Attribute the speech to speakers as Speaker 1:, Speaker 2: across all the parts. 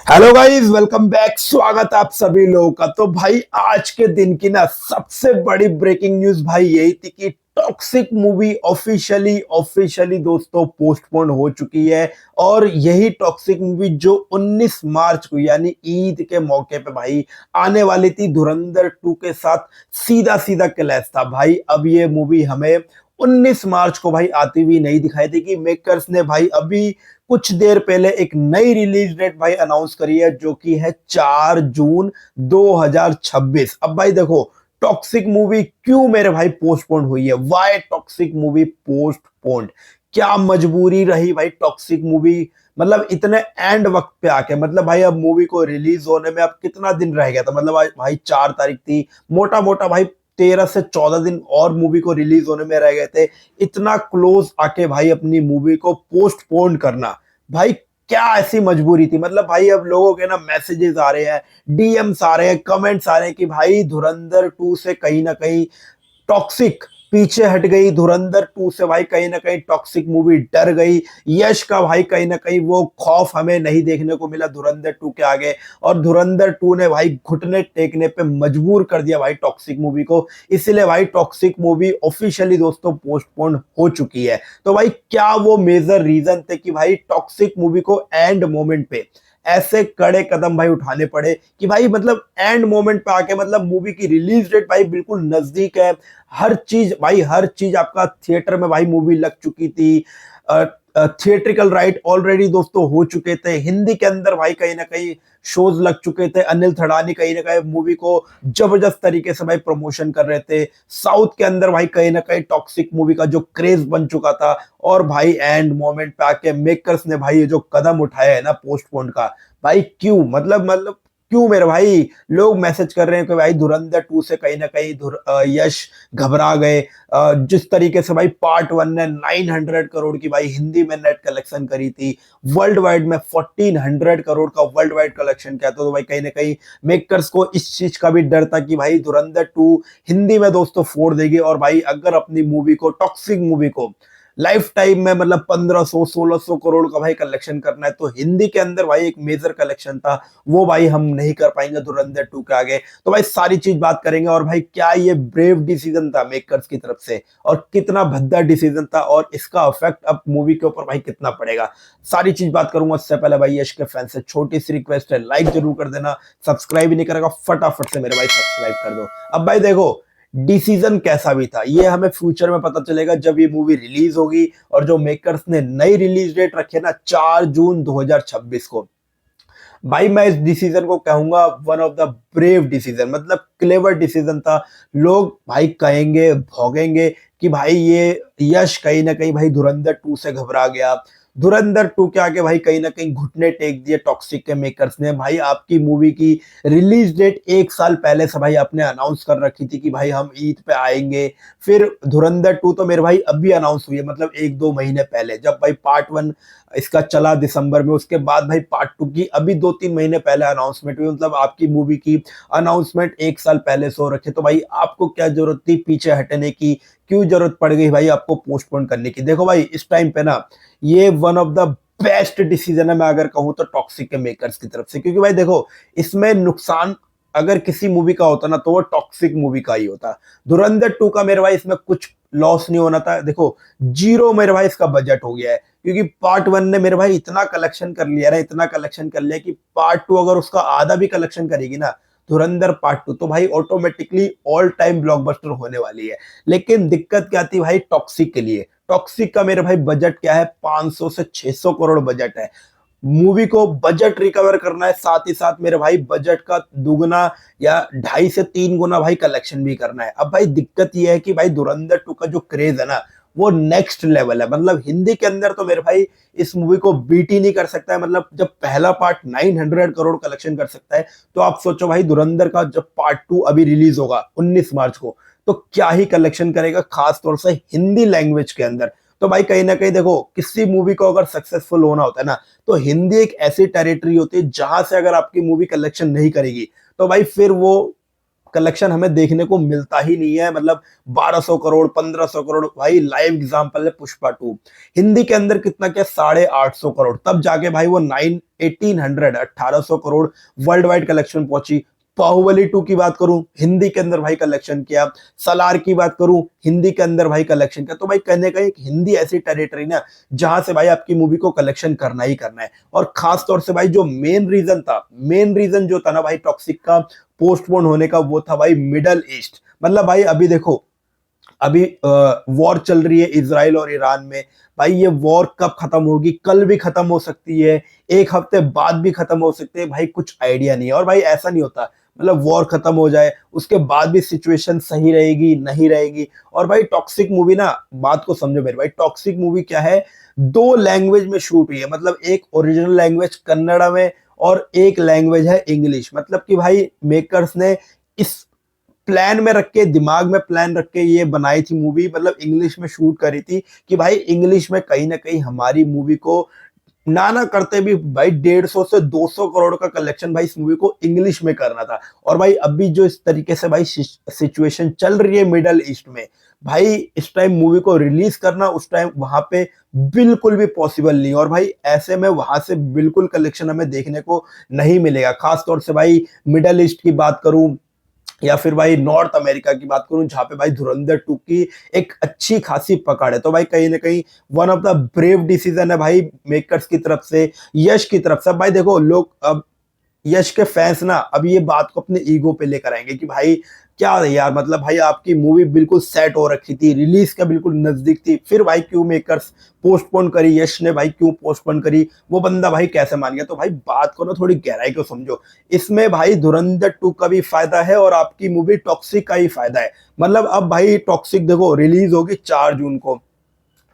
Speaker 1: Hello guys, welcome back. स्वागत आप सभी लोगों का। तो भाई आज के दिन की ना सबसे बड़ी ब्रेकिंग न्यूज भाई यही थी कि टॉक्सिक मूवी ऑफिशियली दोस्तों पोस्टपोन हो चुकी है। और यही टॉक्सिक मूवी जो 19 मार्च को यानी ईद के मौके पे भाई आने वाली थी धुरंधर 2 के साथ सीधा सीधा क्लैश था भाई। अब ये मूवी हमें 19 मार्च को भाई आती हुई नहीं दिखाई देगी। मेकर्स ने भाई अभी कुछ देर पहले एक नई रिलीज डेट भाई अनाउंस करी है जो कि है 4 जून 2026। अब भाई देखो, टॉक्सिक मूवी क्यों मेरे भाई पोस्टपोन हुई है? Why toxic movie postponed? क्या मजबूरी रही भाई टॉक्सिक मूवी? मतलब इतने एंड वक्त पे आके, मतलब भाई अब मूवी को रिलीज होने में अब कितना दिन रह गया था? मतलब आज भाई 4 तारीख थी, मोटा मोटा भाई 13 से 14 दिन और मूवी को रिलीज होने में रह गए थे। इतना क्लोज आके भाई अपनी मूवी को पोस्टपोन करना, भाई क्या ऐसी मजबूरी थी? मतलब भाई अब लोगों के ना मैसेजेस आ रहे हैं, डीएम्स आ रहे हैं, कमेंट्स आ रहे हैं कि भाई धुरंधर 2 से कहीं ना कहीं टॉक्सिक पीछे हट गई। धुरंधर 2 से भाई कहीं ना कहीं टॉक्सिक मूवी डर गई। यश का भाई कहीं ना कहीं वो खौफ हमें नहीं देखने को मिला धुरंधर 2 के आगे। और धुरंधर 2 ने भाई घुटने टेकने पे मजबूर कर दिया भाई टॉक्सिक मूवी को। इसीलिए भाई टॉक्सिक मूवी ऑफिशियली दोस्तों पोस्टपोन हो चुकी है। तो भाई क्या वो मेजर रीजन थे कि भाई टॉक्सिक मूवी को एंड मोमेंट पे ऐसे कड़े कदम भाई उठाने पड़े कि भाई मतलब एंड मोमेंट पे आके, मतलब मूवी की रिलीज डेट भाई बिल्कुल नजदीक है। हर चीज भाई, हर चीज आपका थिएटर में भाई मूवी लग चुकी थी। थिएट्रिकल राइट ऑलरेडी दोस्तों हो चुके थे। हिंदी के अंदर भाई कहीं ना कहीं शोज लग चुके थे। अनिल थड़ानी कहीं ना कहीं मूवी को जबरदस्त तरीके से भाई प्रमोशन कर रहे थे। साउथ के अंदर भाई कहीं ना कहीं टॉक्सिक मूवी का जो क्रेज बन चुका था। और भाई एंड मोमेंट पे आके मेकर्स ने भाई ये जो कदम उठाया है ना पोस्टपोन का, भाई क्यों? मतलब क्यों मेरे भाई? लोग मैसेज कर रहे हैं कि भाई धुरंधर 2 से कहीं ना कहीं यश घबरा गए। जिस तरीके से भाई पार्ट 1 ने 900 करोड़ की भाई हिंदी में नेट कलेक्शन करी थी, वर्ल्ड वाइड में 1400 करोड़ का वर्ल्ड वाइड कलेक्शन किया था, तो भाई कहीं ना कहीं मेकर्स को इस चीज का भी डर था कि भाई धुरंधर 2 हिंदी में दोस्तों फोड़ देगी। और भाई अगर अपनी मूवी को, टॉक्सिक मूवी को लाइफ टाइम में मतलब 1500-1600 करोड़ का भाई कलेक्शन करना है, तो हिंदी के अंदर भाई एक मेजर कलेक्शन था, वो भाई हम नहीं कर पाएंगे धुरंधर 2 के आगे। तो भाई सारी चीज बात करेंगे। और भाई क्या ये ब्रेव डिसीजन था मेकर्स की तरफ से, और कितना भद्दा डिसीजन था, और इसका इफेक्ट अब मूवी के ऊपर भाई कितना पड़ेगा, सारी चीज बात करूंगा। उससे पहले भाई यश के फैन से छोटी सी रिक्वेस्ट है, लाइक जरूर कर देना। सब्सक्राइब ही नहीं करेगा फटाफट से मेरे भाई सब्सक्राइब कर दो। अब भाई देखो, डिसीजन कैसा भी था ये हमें फ्यूचर में पता चलेगा जब ये मूवी रिलीज होगी। और जो मेकर्स ने नई रिलीज डेट रखी है ना 4 जून 2026 को, भाई मैं इस डिसीजन को कहूंगा one of the brave decision, मतलब क्लेवर डिसीजन था। लोग भाई कहेंगे, भोगेंगे कि भाई ये यश कहीं ना कहीं भाई धुरंधर 2 से घबरा गया। धुरंधर 2 के आगे भाई कहीं ना कहीं घुटने टेक दिए टॉक्सिक के मेकर्स ने। भाई आपकी मूवी की रिलीज डेट 1 साल पहले से भाई आपने अनाउंस कर रखी थी कि भाई हम ईद पे आएंगे। फिर धुरंधर 2 तो मेरे भाई अभी अनाउंस हुई है, मतलब 1-2 महीने पहले जब भाई पार्ट 1 इसका चला दिसंबर में, उसके बाद भाई पार्ट 2 की अभी 2-3 महीने पहले अनाउंसमेंट हुई। मतलब आपकी मूवी की अनाउंसमेंट 1 साल पहले से हो रखे, तो भाई आपको क्या जरूरत थी पीछे हटने की? क्यों जरूरत पड़ गई भाई आपको पोस्टपोन करने की? देखो भाई इस टाइम पे ना ये one of the best decision है मैं अगर कहूं तो टॉक्सिक के मेकर्स की तरफ से। क्योंकि भाई देखो, इसमें नुकसान अगर किसी मूवी का होता ना तो वो टॉक्सिक मूवी का ही होता। धुरंधर 2 का मेरे भाई इसमें कुछ लॉस नहीं होना था। देखो, जीरो मेरे भाई इसका बजट हो गया है, क्योंकि पार्ट 1 ने मेरे भाई इतना कलेक्शन कर लिया ना, इतना कलेक्शन कर लिया कि पार्ट 2 अगर उसका आधा भी कलेक्शन करेगी ना धुरंधर पार्ट 2, तो भाई ऑटोमेटिकली ऑल टाइम ब्लॉकबस्टर होने वाली है। लेकिन दिक्कत क्या थी भाई टॉक्सिक के लिए? टॉक्सिक का मेरे भाई बजट क्या है? 500 से 600 करोड़ बजट है। मूवी को बजट रिकवर करना है, साथ ही साथ मेरे भाई बजट का दुगना या 2.5 से 3 गुना भाई कलेक्शन भी करना है। अब भाई दिक्कत यह है कि भाई धुरंधर 2 का जो क्रेज है ना वो नेक्स्ट लेवल है। मतलब हिंदी के अंदर तो मेरे भाई इस मूवी को बीट ही नहीं कर सकता है। मतलब जब पहला पार्ट 900 करोड़ कलेक्शन कर सकता है, तो आप सोचो भाई धुरंधर का जब पार्ट 2 अभी रिलीज होगा 19 मार्च को, तो क्या ही कलेक्शन करेगा, खास तौर से हिंदी लैंग्वेज के अंदर। तो भाई कहीं ना कहीं देखो, किसी मूवी को अगर सक्सेसफुल होना होता है ना, तो हिंदी एक ऐसी टेरिटरी होती है जहां से अगर आपकी मूवी कलेक्शन नहीं करेगी तो भाई फिर वो कलेक्शन हमें देखने को मिलता ही नहीं है। मतलब 1200 करोड़, 1500 करोड़, भाई लाइव एग्जांपल है पुष्पा 2। हिंदी के अंदर कितना क्या, 850 करोड़, तब जाके भाई वो 1800 करोड़ वर्ल्ड वाइड कलेक्शन पहुंची। बाहुबली 2 की बात करूं, हिंदी के अंदर भाई कलेक्शन किया। सलार की बात करूं, हिंदी के अंदर भाई कलेक्शन किया। तो भाई कहने का एक हिंदी ऐसी टेरिटरी ना जहां से भाई आपकी मूवी को कलेक्शन करना ही करना है। और खास तौर से भाई जो मेन रीजन जो था ना भाई टॉक्सिक का पोस्टपोन होने का, वो था भाई मिडल ईस्ट। मतलब भाई अभी देखो, अभी वॉर चल रही है इजराइल और ईरान में। भाई ये वॉर कब खत्म होगी, कल भी खत्म हो सकती है, एक हफ्ते बाद भी खत्म हो सकती है, भाई कुछ आइडिया नहीं है। और भाई ऐसा नहीं होता, मतलब वॉर खत्म हो जाए उसके बाद भी सिचुएशन सही रहेगी, नहीं रहेगी। और भाई टॉक्सिक मूवी ना, बात को समझो मेरे भाई, टॉक्सिक मूवी क्या है, दो लैंग्वेज में शूट हुई है। मतलब एक ओरिजिनल लैंग्वेज कन्नड़ा में और एक लैंग्वेज है इंग्लिश। मतलब कि भाई मेकर्स ने इस प्लान में रख के, दिमाग में प्लान रख के ये बनाई थी मूवी, मतलब इंग्लिश में शूट करी थी कि भाई इंग्लिश में कहीं ना कहीं हमारी मूवी को ना करते भी भाई 150 से 200 करोड़ का कलेक्शन भाई इस मूवी को इंग्लिश में करना था। और भाई अभी जो इस तरीके से भाई सिचुएशन चल रही है मिडल ईस्ट में, भाई इस टाइम मूवी को रिलीज करना उस टाइम वहां पे बिल्कुल भी पॉसिबल नहीं। और भाई ऐसे में वहां से बिल्कुल कलेक्शन हमें देखने को नहीं मिलेगा। खास तौर से भाई मिडल ईस्ट की बात करूं या फिर भाई नॉर्थ अमेरिका की बात करूं, जहां पे भाई धुरंधर 2 की एक अच्छी खासी पकड़ है। तो भाई कहीं ना कहीं one of the brave decision है भाई मेकर्स की तरफ से, यश की तरफ से। भाई देखो लोग अब यश के फैंस ना अब ये बात को अपने ईगो पे लेकर आएंगे कि भाई क्या है यार, मतलब भाई आपकी मूवी बिल्कुल सेट हो रखी थी, रिलीज का बिल्कुल नजदीक थी, फिर भाई क्यों मेकर्स पोस्टपोन करी, यश ने भाई क्यों पोस्टपोन करी, वो बंदा भाई कैसे मान गया। तो भाई बात को ना थोड़ी गहराई को समझो। इसमें भाई धुरंधर 2 का भी फायदा है और आपकी मूवी टॉक्सिक का ही फायदा है। मतलब अब भाई टॉक्सिक देखो रिलीज होगी 4 जून को।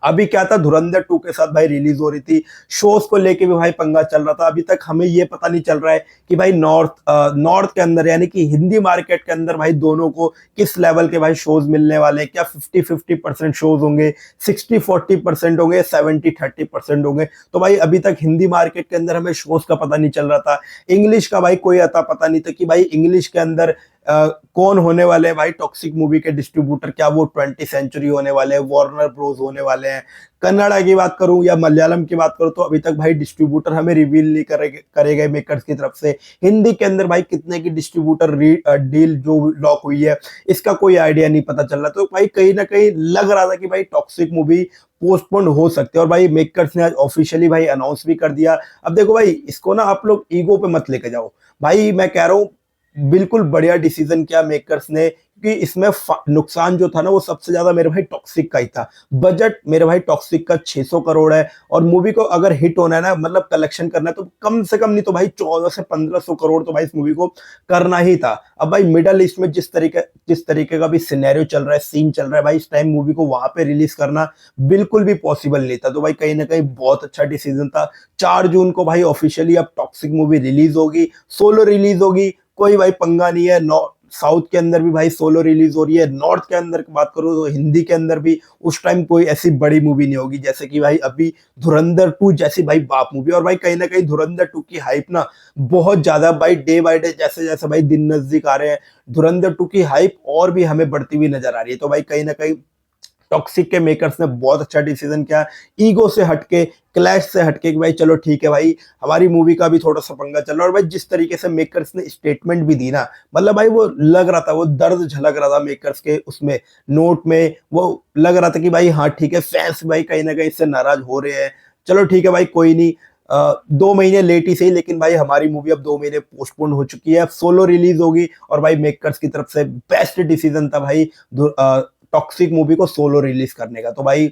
Speaker 1: अभी क्या था, धुरंधर 2 के साथ भाई रिलीज हो रही थी, शोज को लेके भी भाई पंगा चल रहा था। अभी तक हमें ये पता नहीं चल रहा है कि भाई नॉर्थ के अंदर यानी कि हिंदी मार्केट के अंदर भाई दोनों को किस लेवल के भाई शोज मिलने वाले हैं। क्या 50-50% शोज होंगे, 60-40% होंगे, 70-30% होंगे। तो भाई अभी तक हिंदी मार्केट के अंदर हमें शोज का पता नहीं चल रहा था। इंग्लिश का भाई कोई अता पता नहीं था कि भाई इंग्लिश के अंदर कौन होने वाले हैं भाई टॉक्सिक मूवी के डिस्ट्रीब्यूटर। क्या वो 20th सेंचुरी होने वाले हैं, वार्नर ब्रोस होने वाले हैं। कन्नड़ा की बात करूं या मलयालम की बात करूं तो अभी तक भाई डिस्ट्रीब्यूटर हमें रिवील नहीं करे गए मेकर्स की तरफ से। हिंदी के अंदर भाई कितने की डिस्ट्रीब्यूटर डील जो लॉक हुई है, इसका कोई आइडिया नहीं पता चल रहा। तो भाई कहीं ना कहीं लग रहा था कि भाई टॉक्सिक मूवी पोस्टपोन हो सकती है। और भाई मेकर्स ने आज ऑफिशियली भाई अनाउंस भी कर दिया। अब देखो भाई इसको ना आप लोग ईगो पे मत लेके जाओ। भाई मैं कह रहा हूँ बिल्कुल बढ़िया डिसीजन किया मेकर्स ने, क्योंकि इसमें नुकसान जो था ना वो सबसे ज्यादा मेरे भाई टॉक्सिक का ही था। बजट मेरे भाई टॉक्सिक का 600 करोड़ है और मूवी को अगर हिट होना है ना, मतलब कलेक्शन करना है, तो कम से कम नहीं तो भाई 14 से 1500 करोड़ तो भाई इस मूवी को करना ही था। अब भाई मिडल ईस्ट में जिस तरीके का भी सिनेरियो चल रहा है, सीन चल रहा है, भाई इस टाइम मूवी को वहां पे रिलीज करना बिल्कुल भी पॉसिबल नहीं था। तो भाई कहीं ना कहीं बहुत अच्छा डिसीजन था। 4 जून को भाई ऑफिशियली अब टॉक्सिक मूवी रिलीज होगी, सोलो रिलीज होगी, कोई भाई पंगा नहीं है। साउथ के अंदर भी भाई सोलो रिलीज हो रही है। नॉर्थ के अंदर की बात करूं तो हिंदी के अंदर भी उस टाइम कोई ऐसी बड़ी मूवी नहीं होगी जैसे कि भाई अभी धुरंधर 2 जैसी भाई बाप मूवी। और भाई कहीं ना कहीं धुरंधर 2 की हाइप ना बहुत ज्यादा भाई डे बाय डे जैसे जैसे भाई दिन नजदीक आ रहे हैं, धुरंधर 2 की हाइप और भी हमें बढ़ती हुई नजर आ रही है। तो भाई कहीं ना कहीं टॉक्सिक के मेकर्स ने बहुत अच्छा डिसीजन किया, ईगो से हटके, क्लैश से हटके कि भाई चलो ठीक है भाई हमारी मूवी का भी थोड़ा सा पंगा चल रहा है। और भाई जिस तरीके से मेकर्स ने स्टेटमेंट भी दी ना, मतलब भाई वो लग रहा था, वो दर्द झलक रहा था मेकर्स के उसमें नोट में। वो लग रहा था कि भाई हाँ ठीक है, फैंस भाई कहीं ना कहीं इससे नाराज हो रहे हैं, चलो ठीक है भाई कोई नहीं, 2 महीने लेट ही सही, लेकिन भाई हमारी मूवी अब 2 महीने पोस्टपोन हो चुकी है, अब सोलो रिलीज होगी। और भाई मेकर्स की तरफ से बेस्ट डिसीजन था भाई टॉक्सिक मूवी को सोलो रिलीज करने का। तो भाई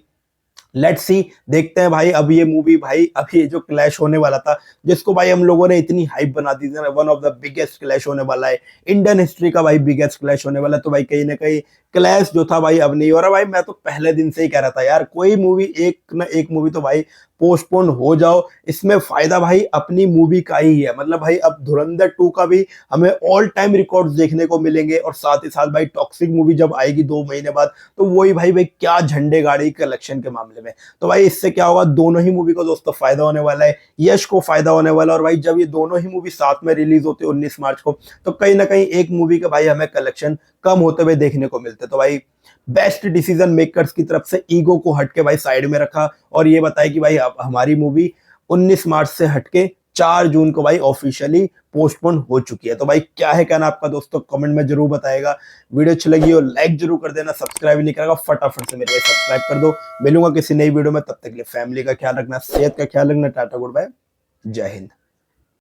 Speaker 1: लेट्स सी, देखते हैं भाई अब ये मूवी भाई, अब ये जो क्लैश होने वाला था जिसको भाई हम लोगों ने इतनी हाइप बना दी थी ना, one of the biggest clash होने वाला है, इंडियन हिस्ट्री का भाई बिगेस्ट क्लैश होने वाला है। तो भाई कहीं ना कहीं क्लैश जो था भाई अब नहीं हो रहा भाई। मैं तो पहले दिन से ही कह रहा था यार, कोई मूवी एक ना एक मूवी तो भाई पोस्टपोन हो जाओ। इसमें फायदा भाई अपनी मूवी का ही है। मतलब भाई अब धुरंधर 2 का भी हमें ऑल टाइम रिकॉर्ड्स देखने को मिलेंगे, और साथ ही साथ भाई टॉक्सिक मूवी जब आएगी 2 महीने बाद, तो वही भाई भाई क्या झंडे गाड़ी कलेक्शन के मामले में। तो भाई इससे क्या होगा, दोनों ही मूवी को दोस्तों फायदा होने वाला है, यश को फायदा होने वाला है। और भाई जब ये दोनों ही मूवी साथ में रिलीज होती है 19 मार्च को, तो कहीं ना कहीं एक मूवी का भाई हमें कलेक्शन कम होते हुए देखने को मिलते। तो भाई बेस्ट डिसीजन मेकर्स की तरफ से ईगो को हटके भाई साइड में रखा, और ये बताया कि भाई अब हमारी मूवी 19 मार्च से हटके 4 जून को भाई ऑफिशियली पोस्टपोन हो चुकी है। तो भाई क्या है कहना आपका दोस्तों, कमेंट में जरूर बताएगा। वीडियो अच्छी लगी हो लाइक जरूर कर देना, सब्सक्राइब नहीं करेगा फटाफट से मेरे भाई सब्सक्राइब कर दो। मिलूंगा किसी नई वीडियो में, तब तक के लिए फैमिली का ख्याल रखना, सेहत का ख्याल रखना। टाटा गुड बाय, जय हिंद।